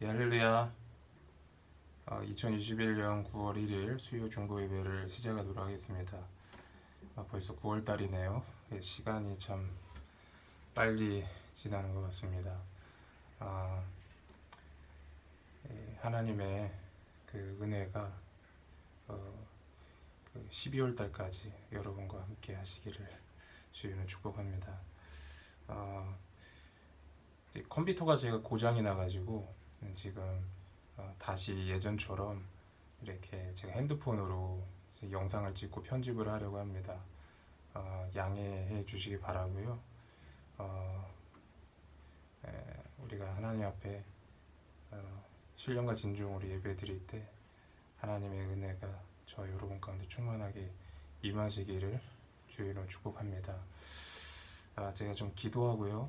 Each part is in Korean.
할렐루야. 2021년 9월 1일 수요 중보 예배를 시작하도록 하겠습니다. 벌써 9월 달이네요. 시간이 참 빨리 지나는 것 같습니다. 하나님의 그 은혜가 12월 달까지 여러분과 함께 하시기를 주님을 축복합니다. 컴퓨터가 제가 고장이 나가지고 지금 다시 예전처럼 이렇게 제가 핸드폰으로 영상을 찍고 편집을 하려고 합니다. 양해해 주시기 바라고요. 우리가 하나님 앞에 신령과 진정으로 예배 드릴 때 하나님의 은혜가 저 여러분 가운데 충만하게 임하시기를 주의 이름으로 축복합니다. 제가 좀 기도하고요.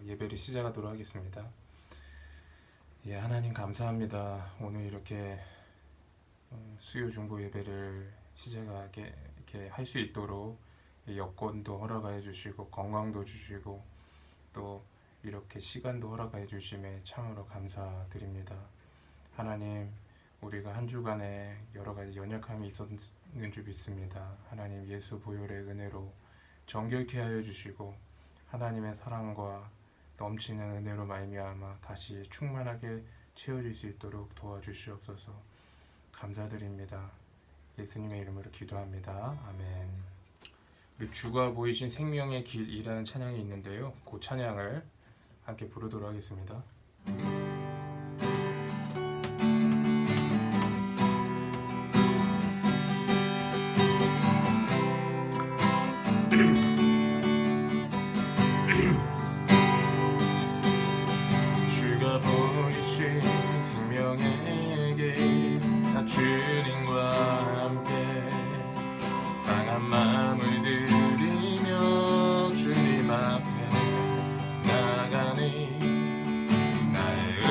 예배를 시작하도록 하겠습니다. 하나님 감사합니다. 오늘 이렇게 수요 중보 예배를 시작하게 이렇게 할 수 있도록 여건도 허락해 주시고 건강도 주시고 또 이렇게 시간도 허락해 주심에 참으로 감사드립니다. 하나님, 우리가 한 주간에 여러 가지 연약함이 있었는 줄 믿습니다. 하나님, 예수 보혈의 은혜로 정결케 하여 주시고 하나님의 사랑과 넘치는 은혜로 말미암아 다시 충만하게 채워질 수 있도록 도와주시옵소서. 감사드립니다. 예수님의 이름으로 기도합니다. 아멘. 우리 주가 보이신 생명의 길이라는 찬양이 있는데요. 그 찬양을 함께 부르도록 하겠습니다. 주가 보이신 생명의 길, 나 주님과 함께 상한 마음을 들이며 주님 앞에 나가니 나의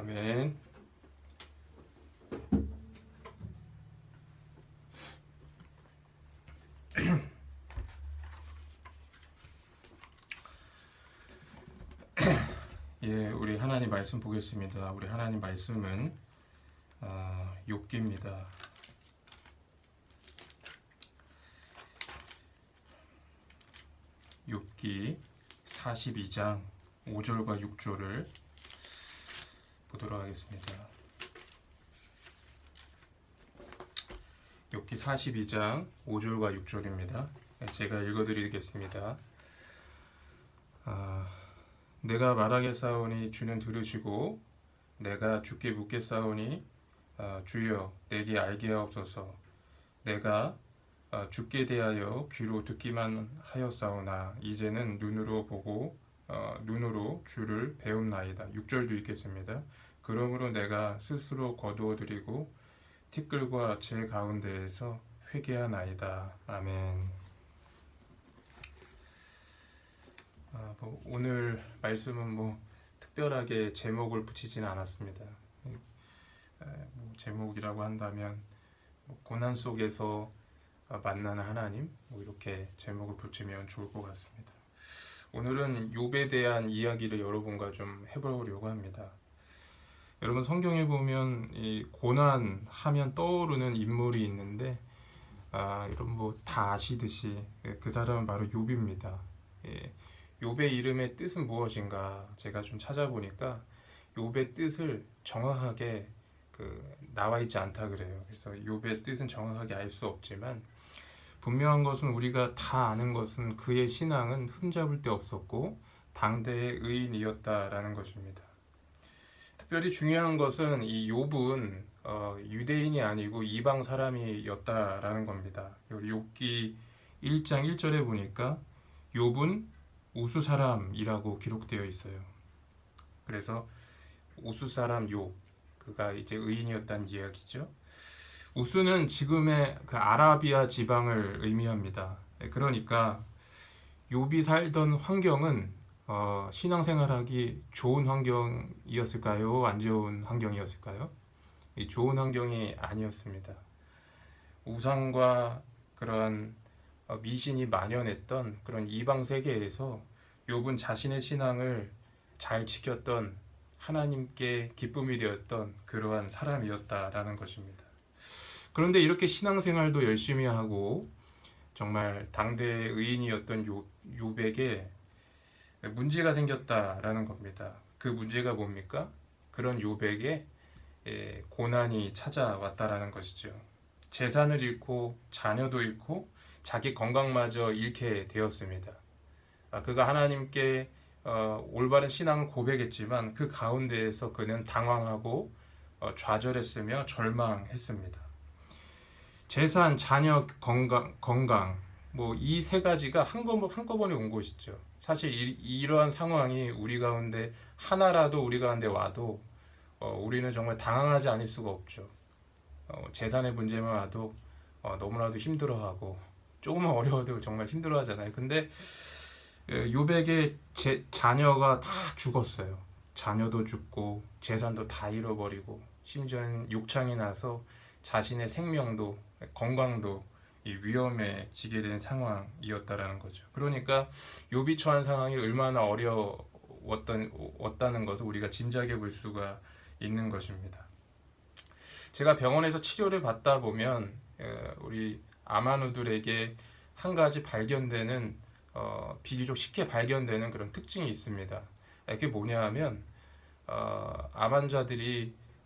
아멘. 예, 우리 하나님 말씀 보겠습니다. 우리 하나님 말씀은 욥기입니다. 욥기 42장 5절과 6절을 보도록 하겠습니다. 욥기 42장 5절과 6절입니다. 제가 읽어드리겠습니다. 내가 말하겠사오니 주는 들으시고 내가 주께 묻겠사오니 주여 내게 알게 하옵소서. 내가 주께 대하여 귀로 듣기만 하였사오나 이제는 눈으로 보고 눈으로 주를 배움나이다. 6절도 읽겠습니다. 그러므로 내가 스스로 거두어드리고 티끌과 제 가운데에서 회개하나이다. 아멘. 오늘 말씀은 특별하게 제목을 붙이지는 않았습니다. 제목이라고 한다면 고난 속에서 만나는 하나님, 이렇게 제목을 붙이면 좋을 것 같습니다. 오늘은 욥에 대한 이야기를 여러분과 좀 해보려고 합니다. 여러분 성경에 보면 이 고난 하면 떠오르는 인물이 있는데 여러분 다 아시듯이 그 사람은 바로 욥입니다. 욥의 이름의 뜻은 무엇인가 제가 좀 찾아보니까 욥의 뜻을 정확하게 나와 있지 않다 그래요. 그래서 욥의 뜻은 정확하게 알 수 없지만 분명한 것은 우리가 다 아는 것은 그의 신앙은 흠잡을 데 없었고 당대의 의인이었다라는 것입니다. 특별히 중요한 것은 이 욥은 유대인이 아니고 이방 사람이었다라는 겁니다. 욥기 1장 1절에 보니까 욥은 우수 사람이라고 기록되어 있어요. 그래서 우수 사람 욥, 그가 이제 의인이었다는 이야기죠. 우수는 지금의 그 아라비아 지방을 의미합니다. 그러니까 욥이 살던 환경은 신앙생활하기 좋은 환경이었을까요? 안 좋은 환경이었을까요? 좋은 환경이 아니었습니다. 우상과 그런 미신이 만연했던 그런 이방 세계에서 욥은 자신의 신앙을 잘 지켰던 하나님께 기쁨이 되었던 그러한 사람이었다라는 것입니다. 그런데 이렇게 신앙생활도 열심히 하고 정말 당대의 의인이었던 욥에게 문제가 생겼다라는 겁니다. 그 문제가 뭡니까? 그런 욥에게 고난이 찾아왔다라는 것이죠. 재산을 잃고 자녀도 잃고 자기 건강마저 잃게 되었습니다. 그가 하나님께 올바른 신앙을 고백했지만 그 가운데에서 그는 당황하고 좌절했으며 절망했습니다. 재산, 자녀, 건강 이 세 가지가 한꺼번에 온 것이죠. 사실 이러한 상황이 우리 가운데 하나라도 우리 가운데 와도 우리는 정말 당황하지 않을 수가 없죠. 재산의 문제만 와도 너무나도 힘들어하고 조금만 어려워도 정말 힘들어하잖아요. 근데 욥에게 자녀가 다 죽었어요. 자녀도 죽고 재산도 다 잃어버리고 심지어는 욕창이 나서 자신의 생명도 건강도 위험해지게 된 상황이었다라는 거죠. 그러니까 욥이 처한 상황이 얼마나 어려웠다는 것을 우리가 짐작해 볼 수가 있는 것입니다. 제가 병원에서 치료를 받다 보면 우리 암환우들에게 한 가지 발견되는 비교적 쉽게 발견되는 그런 특징이 있습니다. 그게 뭐냐 하면 암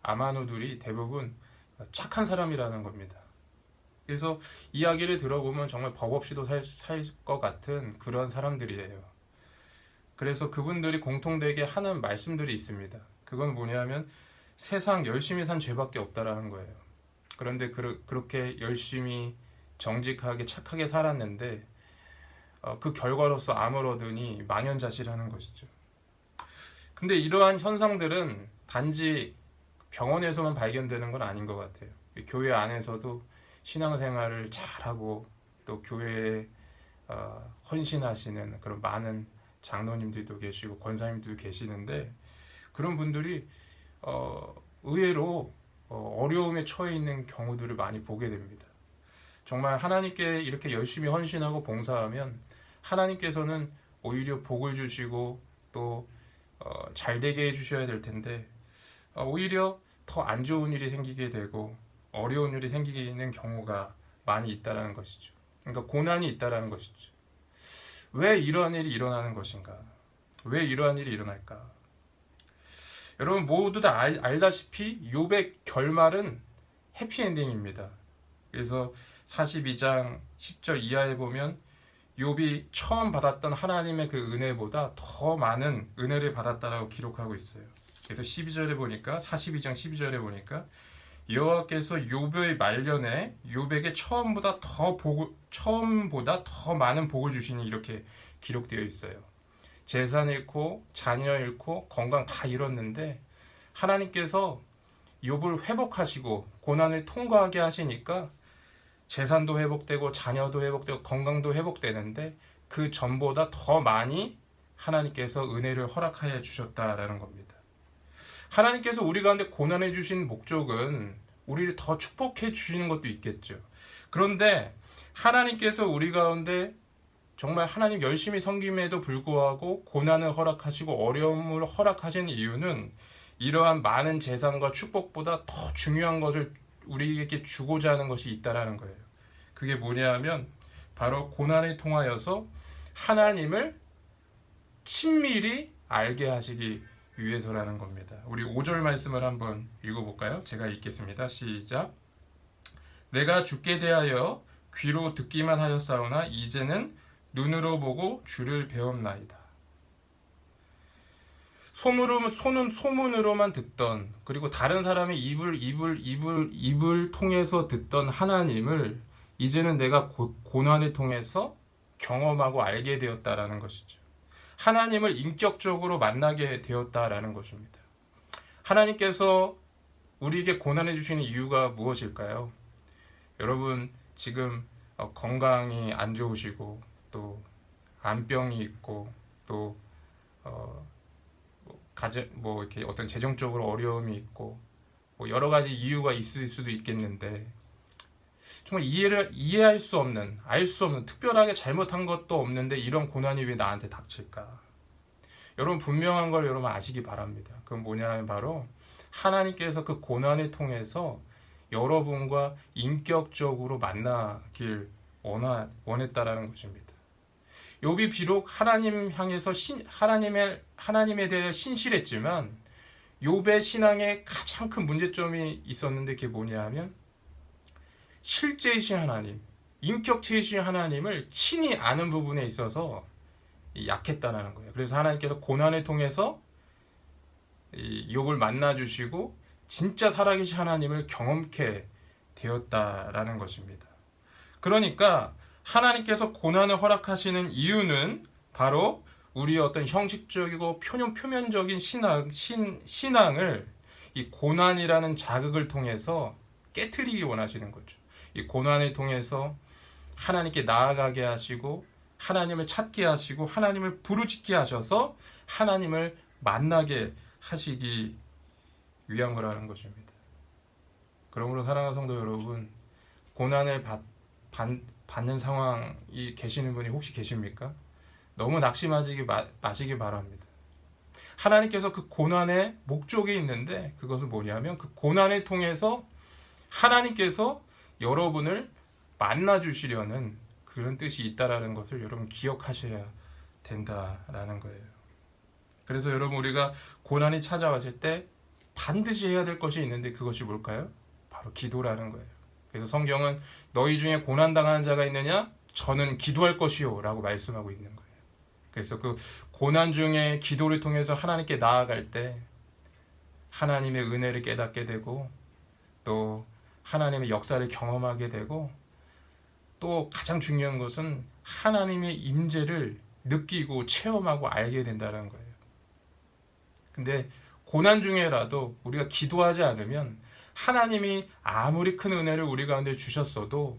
환우들이 대부분 착한 사람이라는 겁니다. 그래서 이야기를 들어보면 정말 법 없이도 살 것 같은 그런 사람들이에요. 그래서 그분들이 공통되게 하는 말씀들이 있습니다. 그건 뭐냐면 세상 열심히 산 죄밖에 없다라는 거예요. 그런데 그렇게 열심히 정직하게 착하게 살았는데 그 결과로서 암을 얻으니 망연자실하는 것이죠. 근데 이러한 현상들은 단지 병원에서만 발견되는 건 아닌 것 같아요. 교회 안에서도 신앙생활을 잘하고 또 교회에 헌신하시는 그런 많은 장로님들도 계시고 권사님들도 계시는데 그런 분들이 의외로 어려움에 처해 있는 경우들을 많이 보게 됩니다. 정말 하나님께 이렇게 열심히 헌신하고 봉사하면 하나님께서는 오히려 복을 주시고 또 잘 되게 해주셔야 될 텐데 오히려 더 안 좋은 일이 생기게 되고 어려운 일이 생기는 경우가 많이 있다라는 것이죠. 그러니까 고난이 있다라는 것이죠. 왜 이러한 일이 일어나는 것인가? 왜 이러한 일이 일어날까? 여러분 모두 다 알다시피 욥의 결말은 해피엔딩입니다. 그래서 42장 10절 이하에 보면 욥이 처음 받았던 하나님의 그 은혜보다 더 많은 은혜를 받았다라고 기록하고 있어요. 그래서 12절에 보니까 42장 12절에 보니까 여호와께서 욥의 말년에 욥에게 처음보다 더 많은 복을 주시니 이렇게 기록되어 있어요. 재산 잃고 자녀 잃고 건강 다 잃었는데 하나님께서 욥을 회복하시고 고난을 통과하게 하시니까 재산도 회복되고 자녀도 회복되고 건강도 회복되는데 그 전보다 더 많이 하나님께서 은혜를 허락하여 주셨다라는 겁니다. 하나님께서 우리 가운데 고난해 주신 목적은 우리를 더 축복해 주시는 것도 있겠죠. 그런데 하나님께서 우리 가운데 정말 하나님 열심히 섬김에도 불구하고 고난을 허락하시고 어려움을 허락하신 이유는 이러한 많은 재산과 축복보다 더 중요한 것을 우리에게 주고자 하는 것이 있다라는 거예요. 그게 뭐냐면 바로 고난을 통하여서 하나님을 친밀히 알게 하시기 위해서라는 겁니다. 우리 5절 말씀을 한번 읽어볼까요? 제가 읽겠습니다. 시작. 내가 주께 대하여 귀로 듣기만 하였사오나 이제는 눈으로 보고 주를 배웠나이다. 소문으로만 듣던 그리고 다른 사람의 입을 통해서 듣던 하나님을 이제는 내가 고난을 통해서 경험하고 알게 되었다라는 것이죠. 하나님을 인격적으로 만나게 되었다라는 것입니다. 하나님께서 우리에게 고난해 주시는 이유가 무엇일까요? 여러분 지금 건강이 안 좋으시고 또 암병이 있고 또 이렇게 어떤 재정적으로 어려움이 있고 여러 가지 이유가 있을 수도 있겠는데 정말 이해할 수 없는, 알 수 없는, 특별하게 잘못한 것도 없는데 이런 고난이 왜 나한테 닥칠까? 여러분 분명한 걸 여러분 아시기 바랍니다. 그건 뭐냐면 바로 하나님께서 그 고난을 통해서 여러분과 인격적으로 만나길 원했다라는 것입니다. 욥이 비록 하나님 향해서 하나님에 대해 신실했지만 욥의 신앙에 가장 큰 문제점이 있었는데 그게 뭐냐면 실제이신 하나님, 인격체이신 하나님을 친히 아는 부분에 있어서 약했다는 거예요. 그래서 하나님께서 고난을 통해서 욥을 만나주시고 진짜 살아계신 하나님을 경험케 되었다라는 것입니다. 그러니까 하나님께서 고난을 허락하시는 이유는 바로 우리의 어떤 형식적이고 표면적인 신앙을 이 고난이라는 자극을 통해서 깨트리기 원하시는 거죠. 이 고난을 통해서 하나님께 나아가게 하시고 하나님을 찾게 하시고 하나님을 부르짖게 하셔서 하나님을 만나게 하시기 위한 거라는 것입니다. 그러므로 사랑하는 성도 여러분, 고난을 받는 상황이 계시는 분이 혹시 계십니까? 너무 낙심하지 마시기 바랍니다. 하나님께서 그 고난의 목적이 있는데 그것은 뭐냐면 그 고난을 통해서 하나님께서 여러분을 만나주시려는 그런 뜻이 있다라는 것을 여러분 기억하셔야 된다라는 거예요. 그래서 여러분 우리가 고난이 찾아왔을 때 반드시 해야 될 것이 있는데 그것이 뭘까요? 바로 기도라는 거예요. 그래서 성경은 너희 중에 고난당하는 자가 있느냐? 저는 기도할 것이요 라고 말씀하고 있는 거예요. 그래서 그 고난 중에 기도를 통해서 하나님께 나아갈 때 하나님의 은혜를 깨닫게 되고 또 하나님의 역사를 경험하게 되고 또 가장 중요한 것은 하나님의 임재를 느끼고 체험하고 알게 된다는 거예요. 근데 고난 중에라도 우리가 기도하지 않으면 하나님이 아무리 큰 은혜를 우리 가운데 주셨어도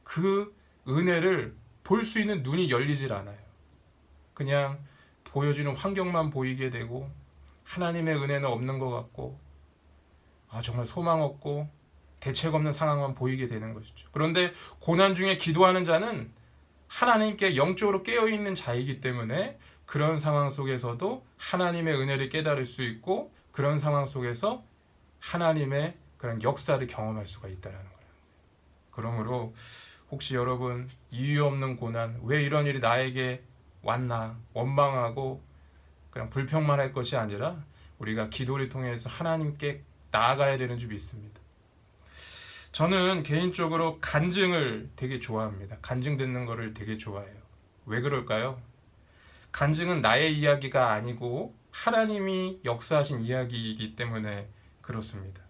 그 은혜를 볼 수 있는 눈이 열리질 않아요. 그냥 보여지는 환경만 보이게 되고 하나님의 은혜는 없는 것 같고 정말 소망 없고 대책 없는 상황만 보이게 되는 것이죠. 그런데 고난 중에 기도하는 자는 하나님께 영적으로 깨어있는 자이기 때문에 그런 상황 속에서도 하나님의 은혜를 깨달을 수 있고 그런 상황 속에서 하나님의 그런 역사를 경험할 수가 있다는 거예요. 그러므로 혹시 여러분 이유 없는 고난, 왜 이런 일이 나에게 왔나 원망하고 그냥 불평만 할 것이 아니라 우리가 기도를 통해서 하나님께 나아가야 되는 줄 믿습니다. 저는 개인적으로 간증을 되게 좋아합니다. 간증 듣는 거를 되게 좋아해요. 왜 그럴까요? 간증은 나의 이야기가 아니고 하나님이 역사하신 이야기이기 때문에 그렇습니다.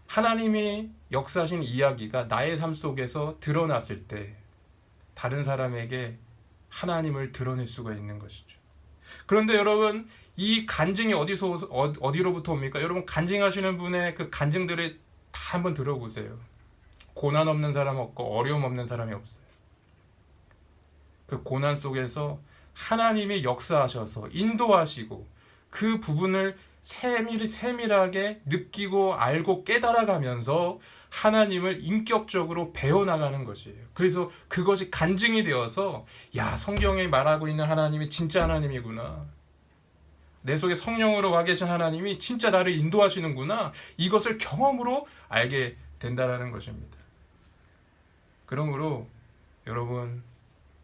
하나님이 역사하신 이야기가 나의 삶 속에서 드러났을 때 다른 사람에게 하나님을 드러낼 수가 있는 것이죠. 그런데 여러분, 이 간증이 어디로부터 옵니까? 여러분, 간증하시는 분의 그 간증들을 다 한번 들어보세요. 고난 없는 사람 없고 어려움 없는 사람이 없어요. 그 고난 속에서 하나님이 역사하셔서 인도하시고 그 부분을 세밀하게 느끼고 알고 깨달아가면서 하나님을 인격적으로 배워나가는 것이에요. 그래서 그것이 간증이 되어서 성경에 말하고 있는 하나님이 진짜 하나님이구나. 내 속에 성령으로 와 계신 하나님이 진짜 나를 인도하시는구나. 이것을 경험으로 알게 된다는 것입니다. 그러므로 여러분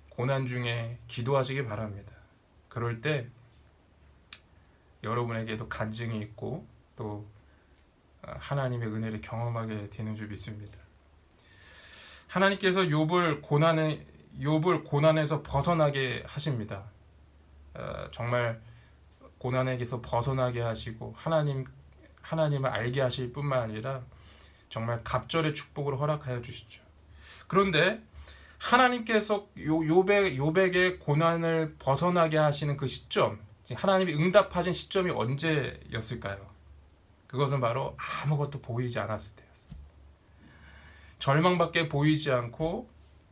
고난 중에 기도하시기 바랍니다. 그럴 때 여러분에게도 간증이 있고 또 하나님의 은혜를 경험하게 되는 줄 믿습니다. 하나님께서 욥을 고난에서 벗어나게 하십니다. 정말 고난에게서 벗어나게 하시고 하나님을 알게 하실 뿐만 아니라 정말 갑절의 축복을 허락하여 주시죠. 그런데 하나님께서 욥에게 고난을 벗어나게 하시는 그 시점, 하나님이 응답하신 시점이 언제였을까요? 그것은 바로 아무것도 보이지 않았을 때였어요. 절망밖에 보이지 않고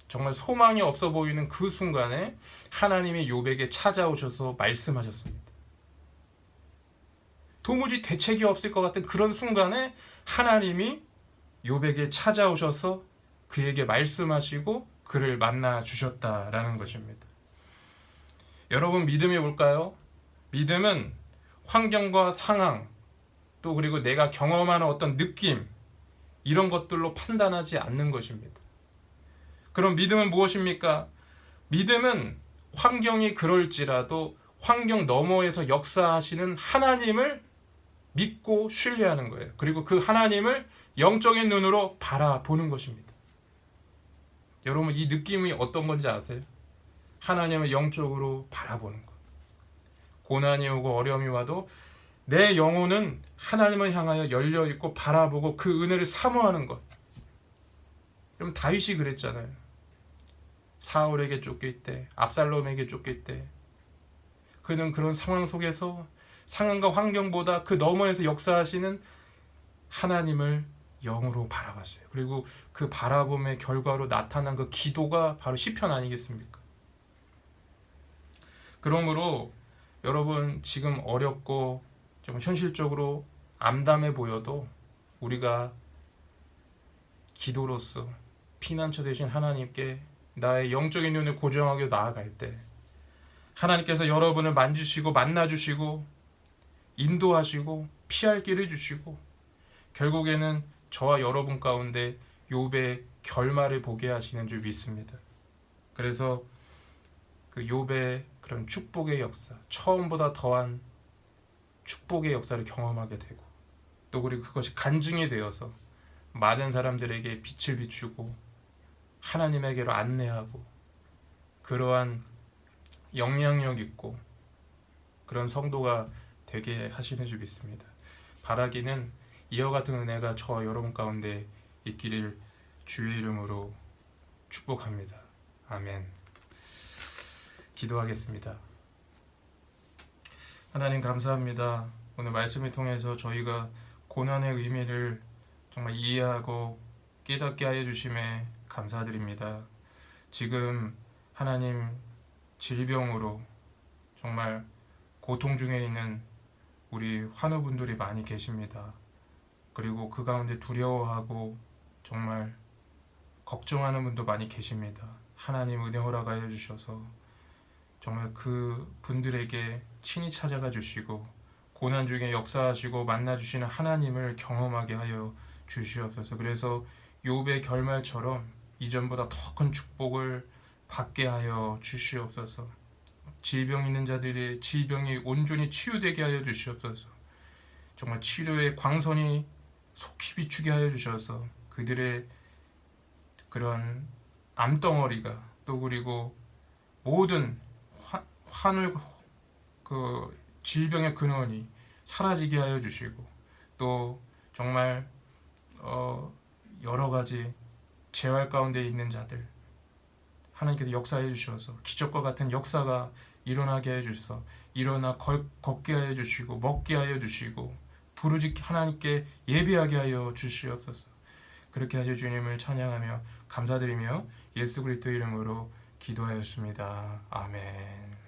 정말 소망이 없어 보이는 그 순간에 하나님이 욥에게 찾아오셔서 말씀하셨습니다. 도무지 대책이 없을 것 같은 그런 순간에 하나님이 욥에게 찾아오셔서 그에게 말씀하시고 그를 만나 주셨다라는 것입니다. 여러분, 믿음이 뭘까요? 믿음은 환경과 상황, 또 그리고 내가 경험하는 어떤 느낌, 이런 것들로 판단하지 않는 것입니다. 그럼 믿음은 무엇입니까? 믿음은 환경이 그럴지라도 환경 너머에서 역사하시는 하나님을 믿고 신뢰하는 거예요. 그리고 그 하나님을 영적인 눈으로 바라보는 것입니다. 여러분, 이 느낌이 어떤 건지 아세요? 하나님을 영적으로 바라보는 것. 고난이 오고 어려움이 와도 내 영혼은 하나님을 향하여 열려있고 바라보고 그 은혜를 사모하는 것. 그럼 다윗이 그랬잖아요. 사울에게 쫓길 때, 압살롬에게 쫓길 때 그는 그런 상황 속에서 상황과 환경보다 그 너머에서 역사하시는 하나님을 영으로 바라봤어요. 그리고 그 바라봄의 결과로 나타난 그 기도가 바로 시편 아니겠습니까? 그러므로 여러분, 지금 어렵고 좀 현실적으로 암담해 보여도 우리가 기도로서 피난처 되신 하나님께 나의 영적인 눈을 고정하게 나아갈 때 하나님께서 여러분을 만지시고 만나주시고 인도하시고 피할 길을 주시고 결국에는 저와 여러분 가운데 욥의 결말을 보게 하시는 줄 믿습니다. 그래서 그 욥의 그런 축복의 역사, 처음보다 더한 축복의 역사를 경험하게 되고 또 그리고 그것이 간증이 되어서 많은 사람들에게 빛을 비추고 하나님에게로 안내하고 그러한 영향력 있고 그런 성도가 되게 하시는 줄 믿습니다. 바라기는 이와 같은 은혜가 저와 여러분 가운데 있기를 주의 이름으로 축복합니다. 아멘. 기도하겠습니다. 하나님, 감사합니다. 오늘 말씀을 통해서 저희가 고난의 의미를 정말 이해하고 깨닫게 하여 주심에 감사드립니다. 지금 하나님, 질병으로 정말 고통 중에 있는 우리 환우분들이 많이 계십니다. 그리고 그 가운데 두려워하고 정말 걱정하는 분도 많이 계십니다. 하나님 은혜 허락하여 주셔서 정말 그 분들에게 친히 찾아가 주시고 고난 중에 역사하시고 만나 주시는 하나님을 경험하게 하여 주시옵소서. 그래서 욥의 결말처럼 이전보다 더 큰 축복을 받게 하여 주시옵소서. 질병 있는 자들의 질병이 온전히 치유되게 하여 주시옵소서. 정말 치료의 광선이 속히 비추게 하여 주셔서 그들의 그런 암덩어리가 또 그리고 모든 환울 그 질병의 근원이 사라지게 하여 주시고 또 정말 여러 가지 재활 가운데 있는 자들 하나님께서 역사해 주셔서 기적과 같은 역사가 일어나게 해 주셔서 일어나 걷게 하여 주시고 먹게 하여 주시고 부르짖게 하나님께 예배하게 하여 주시옵소서. 그렇게 하실 주님을 찬양하며 감사드리며 예수 그리스도 이름으로 기도하였습니다. 아멘.